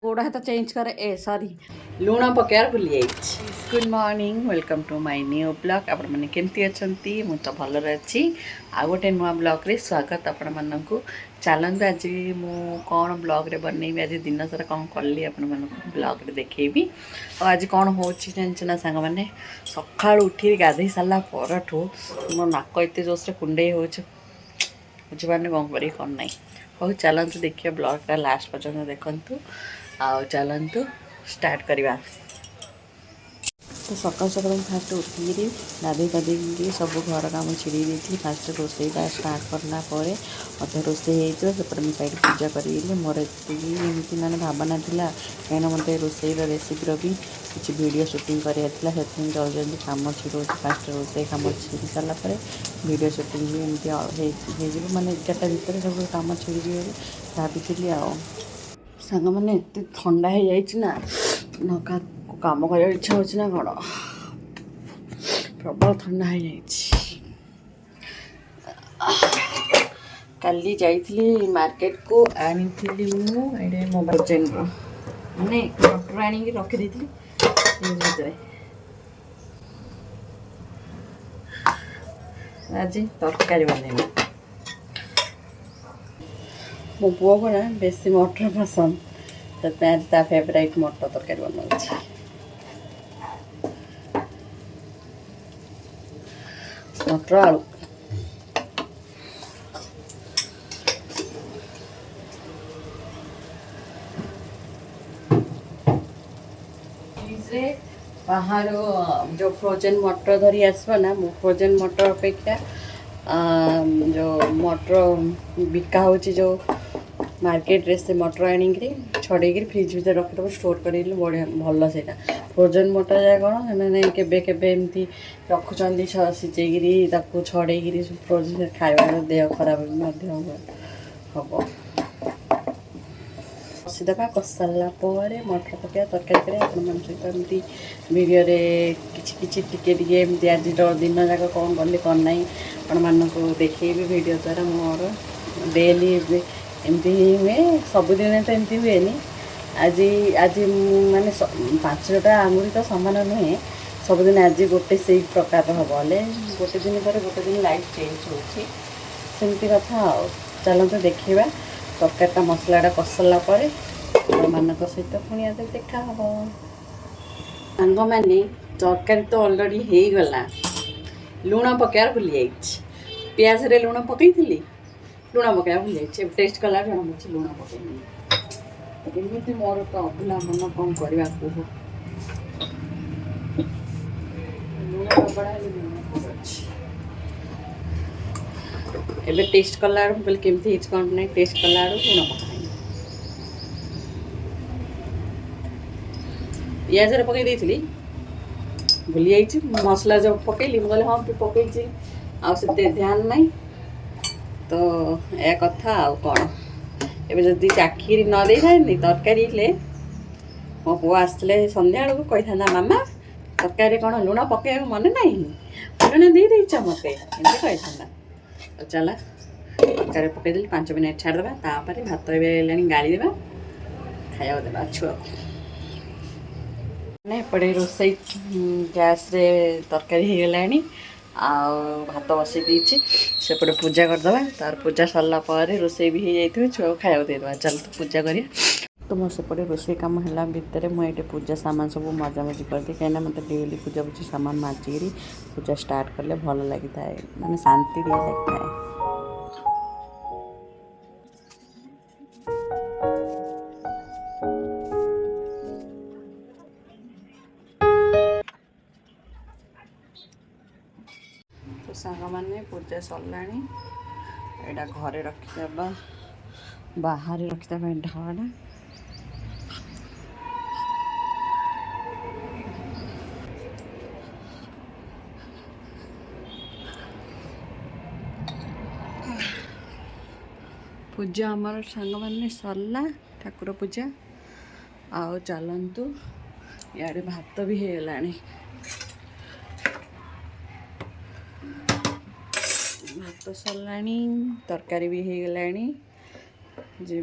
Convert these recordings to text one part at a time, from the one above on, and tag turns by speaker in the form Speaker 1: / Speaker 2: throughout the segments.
Speaker 1: गोड़ हाथ चेंज करे ए सॉरी लुण पकेयार भूली जाइए। Good morning welcome to my new blog. आपण मैंने केमती अच्छी मु तो भलरे अच्छी। आ गोटे नुआ ब्लॉग रे स्वागत आपण मानक। चलते आज मु कौन ब्लॉग रे बनैबी आज दिन सारा कौन कली आपण मानक ब्लॉग रे देखैबी। और आज कौन हो जाना सांग मैंने सका उठी गाधे सारा परठू मो नाक एत जोश कुंडे हो बुझे कौन करी कौन ना हो। चलते देखिए ब्लॉगटा लास्ट पर्यटन देखु। आओ चलतु स्टार्ट करवा। तो सकाल सकाल फास्ट उठिकी गाधे गाधे सब घर काम छिड़ी देती। फास्ट रोसईटा स्टार्ट करला अधे रोसई होपटे मुझे साइड पूजा करी मोर एमती मैंने भावना था कहीं मत रोसईर रेसिपी भी किसी वीडियो शूटिंग कराला से जल्दी जल्दी कम छिड़ो। फास्ट रोसई कम छिड़ी सारापर वीडियो शूटिंग भी एमती हो माने 11टा भितर सब कम छिड़ी भाभी आ सांग मैंने एत ठंडा हो जाए काम कर इच्छा होना कौन प्रबल ठंडा हो जाए। काली जाइली मार्केट को आनी मुझे मोबाइल चेन को मैंने मटर आनी रखी भितर आज तरकारी बन मो पुओ को ना बेसी मटर पसंद तो आज ता फेवरेट मटर तरकारी बनाऊँ। मटर आलू बाहर जो फ्रोजेन मटर धरी आसवा ना मो फ्रोजेन मटर अपेक्षा जो मटर बिका हो जो मार्केट रे से मटर आनिक छड़े फ्रिज भर रखिदेव स्टोर कर बढ़िया भल से फ्रोजेन मटर जाए कौन मैंने केमती रखुच्च सीझेकी छड़े फ्रोजेन खाइबार देह खराब हम कषिदेवा कषि सारा मटर पकड़ा तरकारी कर सहित एमती वीडियो किसी एमती आज दिन जाक कौन कली कौन ना आपण मानक देखी वीडियो द्वारा मोर डेली एमती ही हुए सबुदिन तो एमती हुए आज आज माने 5टा आंगुरी तो सामान नुहे सबुदिन आज गोटे से प्रकार हम बोले गोटे दिन पर गोटे दिन लाइफ चेंज होमती कथा। चलते देखा तरकारीटा मसलाटा कसला मान सहित पुणी आज देखा हम सांग मैंने तरकारी तो अलरेडी हो गला लुण पकेयार भूली जाइए। पियाज रे लुण पकई लुण पकड़ा भूल जाइए टेस्ट कला जना पड़े लुण पकई एमती मोर तो अभुला मन कौन करवा कह लुण पकड़ा एबे टेस्ट कला बोले केमती कौन ना टेस्ट कला लुण पकड़ा पियाज रे पकई देती भूली जाइए मसला जो पकईली मुझे हाँ पकई आते ध्यान नहीं तो यह कथा आ कौन एवं जदि चाखी न दे था तरकारी मो पुआ आसते सन्ध्या बेलू कही था मामा तरकारी कौन लुण पकड़ मन ना लुण दे देच मत एमती कही था। चल तरकारी पकईदेली 5 मिनट छाड़देवा तापर भात गाड़ीदेवा खाया देवा छुआ एपटे रोसई गैस रे तरकारी हो गला भात बसई देती सेपटे पूजा करदे तार पूजा सरला रोसई भी हो जाए छुआ खाया देदेवा। चल तो पूजा करिया तो मोर सेपटे रोसई कम है भितर मुझे पूजा सामान सब मजामजी कर दिए कहीं मत डेली पूजा पूजी सामान माजिकी पूजा स्टार्ट कले भल लगी था माने शांति टे लगी था। तो सांग मैंने पूजा सरला यहाँ घरे रखीदे बाहर रखीदे ढाड़ा पूजा आमर सांग मैंने सरला ठाकुर पूजा आओ चलतु यारे भात भी हो गला भात सरला तरकारी भी हो गला जी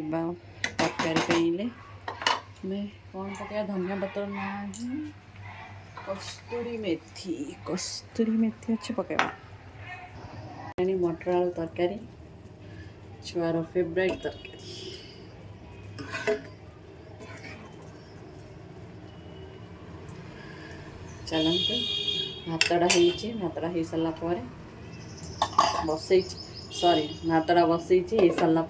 Speaker 1: तरकारी इसमें कौन पकाया धनिया पत्र नहीं कस्तूरी मेथी अच्छे पकाया मटर आलू तरकारी छुआर फेवरेट तरकारी चलते भातटा हो सारा बसई सॉरी भातटा बसई हो सारा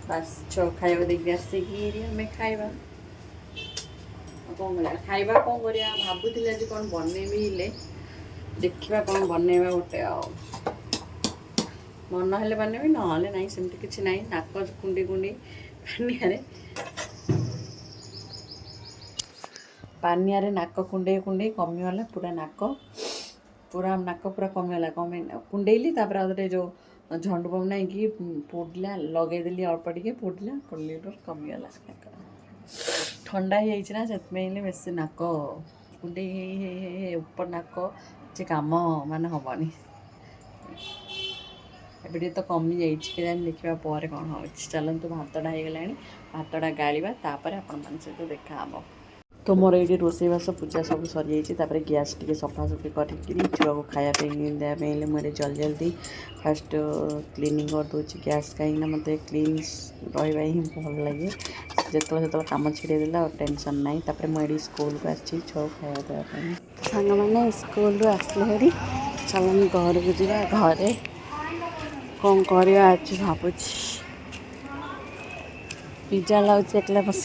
Speaker 1: बस छो खाइबा देखिए आसिकी आम खाइबा कौन खाइबा कौन करिया भाबुଥିଲି आज कौन बनैबी हेले देखिबा कौन बनैबा गोटे मन हेले बनैबी नहले नहीं सेमती किछि नहीं नाक कुंडी कुंडी पानिया नाक कुंडे कुंडे कमिगला पूरा नाक पूरा कमिगला कमे कुंडेली तापर आदरे जो झंडू बम नहीं कि पोड़ला लगेदेली अल्प टे पोड़ला कमिगला ठंडा ही ना से बेस नाक कुंडे ऊपर नाक से कम मान हेनी एबे तो कमी जाए देखा पर कौन हो चलतु भातटा हो गला भातटा गाड़ा तापर आपण मान सहित देखा तो मोर ये रोसईबास पूजा सब सरी जाइए गैस टी सफासफी करी छुआ को खायापी देवाई मुझे जल्दी जल्दी फास्ट क्लीनिंग कर दूसरी गैस कहीं मत क्लीन रहा ही भल लगे जो कम छिड़ेदेला और टेंशन नहीं तापर मुझे स्कूल को आसी छुआ को खाया देवाई सांग मैंने स्कूल आसले चलन घर को जा घरे कौन कर भावुँ पिज्जा लाउच एकला बस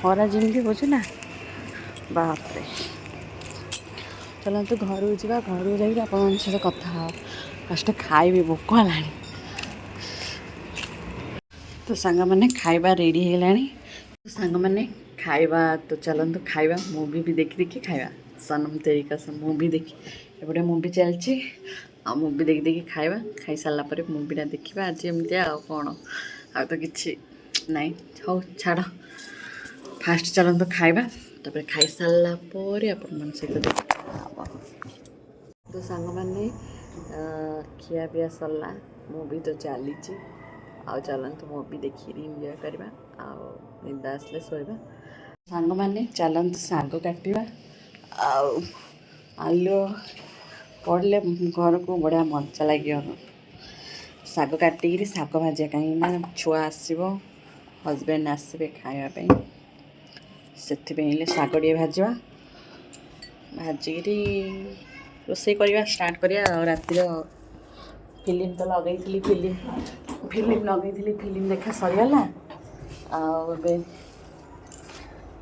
Speaker 1: खरा जमी हो बापरे चलते घर को जा घर को जाइए आप सहित कथा फर्स्ट खाइबे भोक है तो सांग मैंने खाइबा रेडी है तो सांग मैंने खाइबा तो चलते खाइबा मूवी भी देखी देखी खाइबा सनम तेरी कसम मूवी देखी एपटे मूवी चलती आ मूवी देखी देखी खाइबा खाई सारा पर मूवीटा देखा आज एमती कौन आ तो किसी नाई हो छाड़ फास्ट चलते खाइबा तापर खाई सारा पर आपण सहित देखा तो सांग मैंने खिया पिया सरला मूवी तो चली आउ चलते मूवी देखी एंजॉय करवा निदा आसले शोबा सांग मैंने चलते साग काटा आलू पड़े घर को बढ़िया मजा लगे साग काटिक साग भाजा कहीं छुआ आसो हजबैंड आसबे खायापी से साग टे भाजा भाजिक रोसे करवा स्टार्ट करिया रातिर फिल्म तो लगे फिल्म लगे फिल्म देखा सरीगला आबे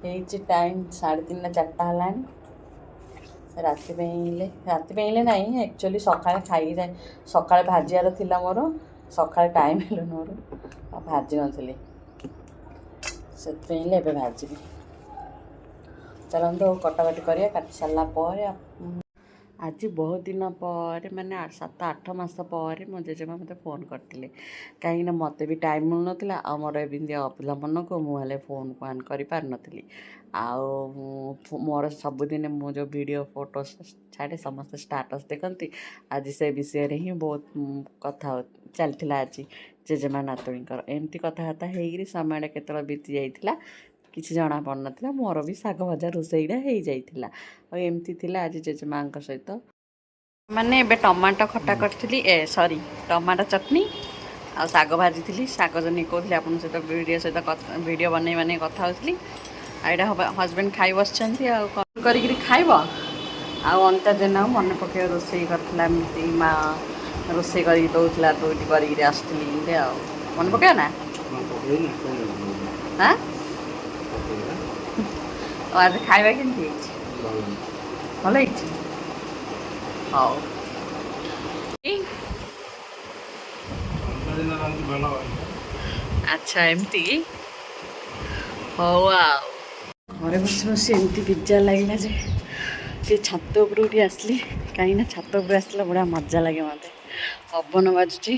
Speaker 1: टाइम 3:30 ना 4टा है राति ना एक्चुअली सका खाई जाए सका भाजार थिला मोर सका टाइम है मोर भाजी नी से भाजी चलते कटाकटी कर काटि सारा आज बहुत दिन पर मैंने 7-8 मास पर मो जेजेमा मत फोन करते कहीं मत भी टाइम मिल ना मोर एमती अपिला मन को मुझे फोन को ऑन कर पार नी मोर सबुदिन मो जो वीडियो फोटो छाड़े समस्त स्टाटस देखती आज से विषय ही बहुत कथा चलता आज जेजेमा नातुणीकर एमती कथबार्ता हो समय केत बीती जाइला किसी जना पड़ ना मोर भी साग भजा रोसईटा हो जाइला एमती आज जेजेमा सहित मैंने एबे टमाटो खटा करी सॉरी टमाटो चटनी आ साग भाजी साग जो निकली आप सहित वीडियो बन कथा होती आईटा हजबैंड खाई बस खाइब अंता दिन मन पके रोसई करता माँ रोसई कर दौला दुईटी कर आसती मन पके ना हाँ आज खाइबा केमती भल हाँ अच्छा एमती हौ घरे बस बस एमती पिज्जा लगे जे छात उपरक आसली कहीं छात उपर आसला बड़ा मजा लगे मत पवन बाजुची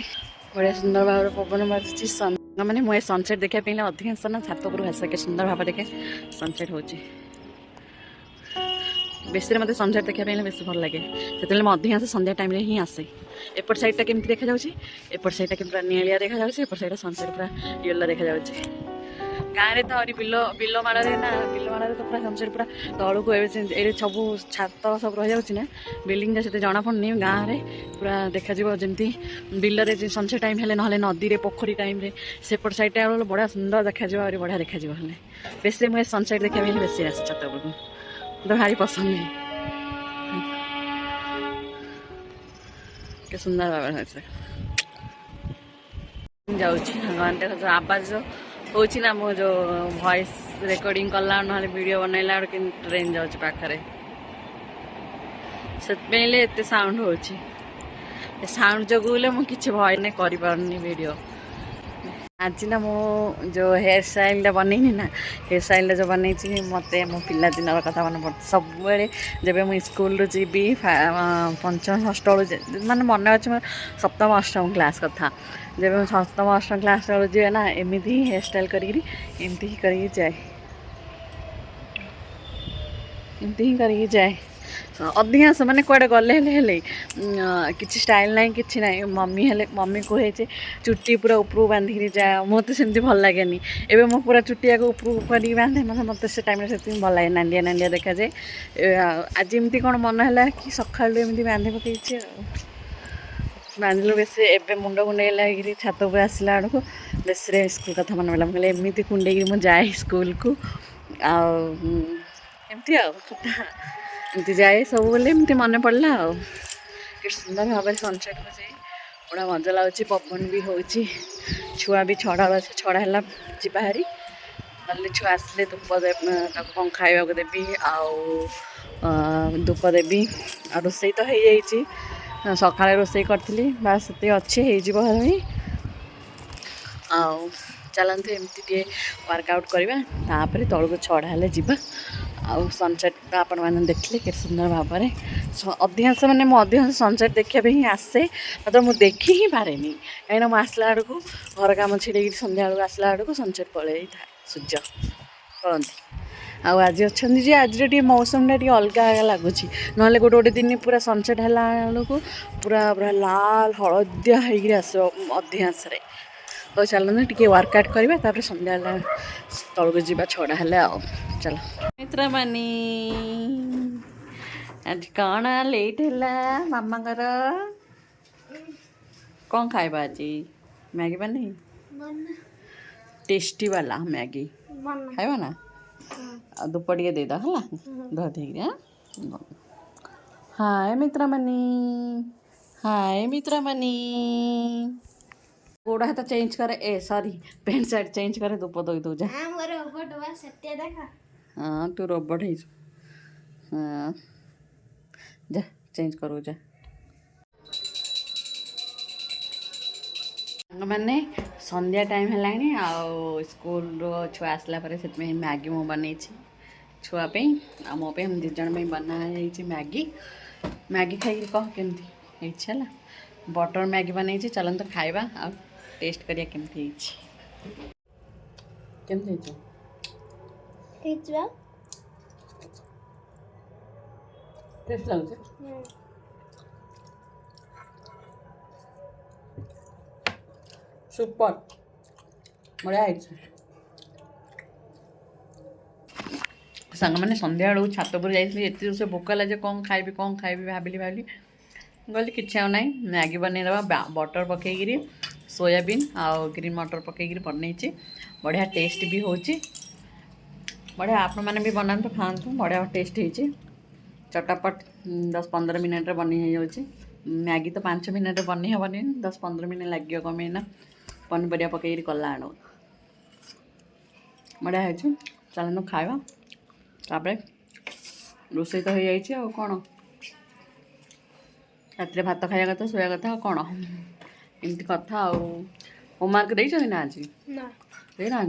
Speaker 1: बढ़िया सुंदर भाव पवन बाजुची मैंने मुझे सनसेट देखापी अधिकांश ना छात उपर आस के सुंदर भाव देखे सनसेट हो बेसी मत सनसेट देखा बेस भल लगे से अधिकांश संध्या टाइम ही आसे एपट साइडटा केमती देखा जाऊँगी एपट साइडटा कि पूरा निलिया देखा जाऊँगी एपट साइड सनसेट पूरा येलो देखा जाऊँगी गाँव में तो आहरी बिल बिल माड़े ना बिल माड़े तो पूरा सनसेट पूरा तौक ये सब छात सब रही जाऊँगी ना बिल्डिंग से जना पड़नी गाँव में पूरा देखा जमी बिल सनसेट टाइम है ना नदी पोखरी टाइम सेपट साइडटा बढ़िया सुंदर देखा बढ़िया देखा बेस मुझे सनसेट देखा बेस आसे छात तो भारी पसंद है के सुंदर भाव जाऊँ आवाज हो ना मो जो वॉइस रिकॉर्डिंग कला ना वीडियो बनैला कि ट्रेन जाऊँ पाखे से साउंड हो साउंड जो मुझे भय नहीं करी वीडियो आज ना मो जो हेयर स्टाइल बनईनी ना हेयर स्टाइल जो बनई मत मो पिला दिन कथा मन पड़े सब जब मुझे स्कूल जी पंचम षष्ठ मानने मन अच्छे मोर सप्तम अष्टम क्लास कथा जब सप्तम अष्टम क्लास जी ना एमती ही हेयर स्टाइल करमती ही कर जाए एमती ही कर जाए अधिकांश मैंने कौड़े गले किसी स्टाइल ना कि ना मम्मी हेले मम्मी कहे चुट्टी पूरा उपरू बांधिकी जाए मत सेमती भल लगे एवं मो पूरा चुटिया को उपरू कर बांधे मतलब से टाइम से भल लगे नांडिया नांडिया देखा जाए आज एमती कौन मन है कि सका एमती बांधे पकई बांधिलु बेस एवं मुंड कुंडे लगे छात पर आसला बेलू बेस स्कूल कथा मन पड़ा मुझे एमती कुंडे जाए स्कूल को आमती एमती जाए सब बोले एमती मन पड़ा कि सुंदर भाव सनसेट हो जाए बड़ा मजा लगुच पवन भी हो छुआ भी छड़ा है जी बाहरी ना छुआ आसले धूप कौन खावा देवी धूप देवी आ रोसई तो हो सका रोसई करी बास से अच्छे ही चलते एमती वर्कआउट करवा तापर तौक चढ़ा जा आउ सनसेट आपण मैंने देखले के सुंदर भाव में अधिकांश मैंने अधिकांश सनसेट देखा ही आसे मतलब मुझे देखी ही पारे कहीं मुसला आड़ को घर कम छिड़े सन्ध्या बेलू आसला आड़ को सनसेट पलि था सूर्य पड़ती आज अच्छा जी आज मौसम टी अलग लगुच ना गोटे गोटे दिन पूरा सनसेट है बेलू पूरा पूरा लाल हलदिया होकर आस अधिकांश तो चलते टी वर्कआउट करवा तापर सन्ध्या तौक जा छड़ा है चलो मित्र मानी आज कौन लेट है मामा कौन खाइबा आज मैगी बनी टेस्टी वाला मैगी खाइबा ना धूप टे दे है धोई हाय मित्र मानी हाय मित्र मानी गोड़ा हाथ चेंज करे ए सॉरी पैंट शर्ट चेंज करे धूप दई दो जा हाँ तू रोबोट है हाँ जा चेंज करो जा मैंने संध्या टाइम है स्कूल छुआ आसला से मैगी मु बन छुआपी आ मोप हम दिज बना मैगी मैगी खाई कह केमती है बटर मैगी बन चलते खाइबा आ टेस्ट करिया केमती केमती टेस्ट लगुच सुपर बढ़िया सांग मैंने संध्या बेलू छात पर जाइए से भोक लगे कौन खाइबी भाविली गली किसी आ ना मैगी बनईदे बटर पकईकि सोयाबीन आउ ग्रीन मटर पकईकि बनई बढ़िया टेस्ट भी हो बढ़िया आपण मैंने भी बनातु खातु बढ़िया टेस्ट हो चटापट 10-15 मिनट बनी हो मैगी तो 5 मिनट बनी हेनी 10-15 मिनट लगे कमे ना पनीपरिया पकई कला आण बढ़िया हो चलते खावा तापर रोसई तो हो जाए कौन रात भात खाया कथा सोया कथा कौन एमती कथा होमवर्क दे ना आज दे ना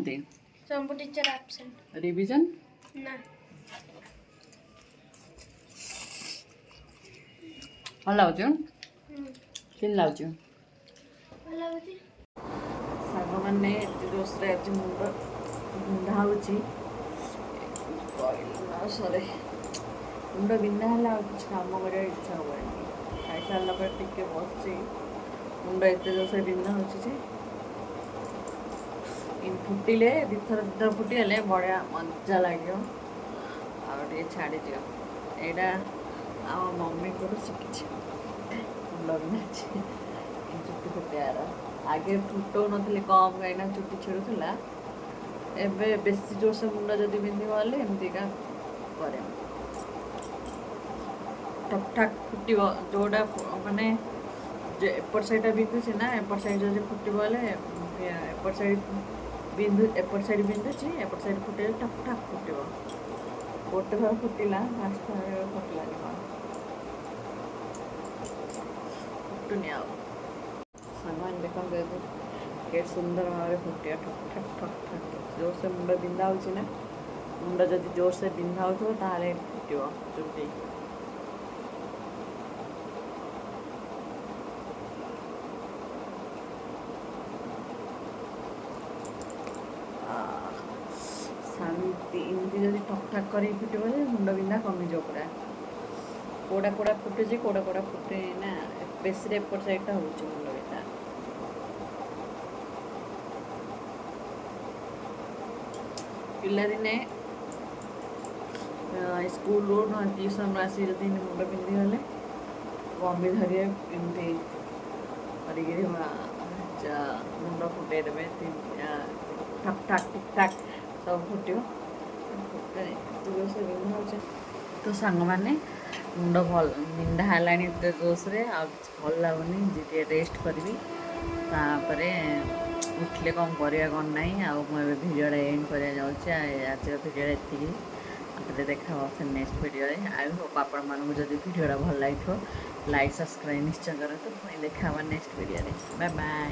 Speaker 1: रिविजन भल लगुच कि लगुच साग मैंने रोषे आज मुंडा हो सरे ମୁଣ୍ଡ ବିନ୍ଧା ହେଲେ ଆଉ କିଛି କାମ କରିବା ଇଚ୍ଛା ହୁଏନି। ଖାଇସାରିଲା ପରେ ଟିକେ ବସିଛି, ମୁଣ୍ଡ ଏତେ ଜୋରସେ ବିନ୍ଧା ହେଉଛି ଯେ ଫୁଟିଲେ ଦିଥର ଫୁଟିଗଲେ ବଢ଼ିଆ ମଜା ଲାଗିବ ଆଉ ଟିକେ ଛାଡ଼ିଯିବ। ଏଇଟା ଆମ ମମିଙ୍କଠୁ ଶିଖିଛି ମୁଣ୍ଡ ବିନ୍ଧାଛି ଚୁଟି ଫୁଟିବାର। ଆଗେ ଫୁଟଉନଥିଲି କମ୍ କାହିଁକିନା ଚୁଟି ଛିଡ଼ୁଥିଲା, ଏବେ ବେଶୀ ଜୋରସେ ମୁଣ୍ଡ ଯଦି ବିନ୍ଧିବ ହେଲେ ଏମିତିକା କରେ। ଠକ୍ ଠାକ୍ ଫୁଟିବ ଯେଉଁଟା ମାନେ ଏପଟ ସାଇଡ଼୍ଟା ବିନ୍ଧୁଛି ନା, ଏପଟ ସାଇଡ଼୍ ଯଦି ଫୁଟିବ ହେଲେ ଏପଟ ସାଇଡ଼୍ ବିନ୍ଧୁଛି, ଏପଟ ସାଇଡ଼୍ ଫୁଟିଲେ ଠକ୍ ଠାକ୍ ଫୁଟିବ। ଗୋଟେ ଥର ଫୁଟିଲା, ଫାଷ୍ଟ ଥର ଫୁଟିଲାନି କ'ଣ ଫୁଟୁନି ଆଉ। ସାଙ୍ଗମାନେ ଦେଖନ୍ତୁ ଏବେ କେତେ ସୁନ୍ଦର ଭାବରେ ଫୁଟିବ ଠକ୍ ଠକ୍ ଠକ୍ ଠକ୍। ଜୋରସେ ମୁଣ୍ଡ ବିନ୍ଧା ହେଉଛି ନା, ମୁଣ୍ଡ ଯଦି ଜୋରସେ ବିନ୍ଧା ହେଉଥିବ ତାହେଲେ ଫୁଟିବ ଚୁଟି। ଶାନ୍ତି ଏମିତି ଯଦି ଠକ୍ ଠାକ୍ କରିକି ଫୁଟିବ ଯେ ମୁଣ୍ଡ ବିନ୍ଧା କମିଯିବ ପୁରା। କୋଉଟା ଫୁଟୁଛି, କୋଉଟା ଫୁଟେ ନା, ବେଶୀରେ ଏପଟ ସାଇଡ଼୍ଟା ହେଉଛି ମୁଣ୍ଡ ବିନ୍ଧା। ପିଲାଦିନେ ସ୍କୁଲରୁ ଟ୍ୟୁସନ୍ରୁ ଆସି ଯଦି ମୁଣ୍ଡ ବିନ୍ଧିଗଲେ ମମି ଧରିବେ ଏମିତି କରିକିରି ମୁଣ୍ଡ ଫୁଟେଇ ଦେବେ, ଠକ୍ ଠାକ୍ ଠିକ୍ ଠାକ୍ ସବୁ ଫୁଟିବ। ବିନ୍ଧା ହେଉଛି ତ ସାଙ୍ଗମାନେ, ମୁଣ୍ଡ ବିନ୍ଧା ହେଲାଣି ଏତେ ଜୋରସରେ, ଆଉ କିଛି ଭଲ ଲାଗୁନି, ଟିକେ ରେଷ୍ଟ କରିବି, ତାପରେ ଉଠିଲେ କ'ଣ କରିବା କ'ଣ ନାହିଁ। ଆଉ ମୁଁ ଏବେ ଭିଡ଼ିଓଟା ଏଣ୍ଡ କରିବା ଯାଉଛି। ଆଜିର ଭିଡ଼ିଓଟା ଏତିକି, ମୋତେ ଦେଖା ହେବ ନେକ୍ସଟ ଭିଡ଼ିଓରେ। ଆଇ ହୋପ୍ ଆପଣମାନଙ୍କୁ ଯଦି ଭିଡ଼ିଓଟା ଭଲ ଲାଗିଥିବ ଲାଇକ୍ ସବସ୍କ୍ରାଇବ୍ ନିଶ୍ଚୟ କରନ୍ତୁ। ପୁଣି ଦେଖା ହେବ ନେକ୍ସଟ ଭିଡ଼ିଓରେ। Bye bye.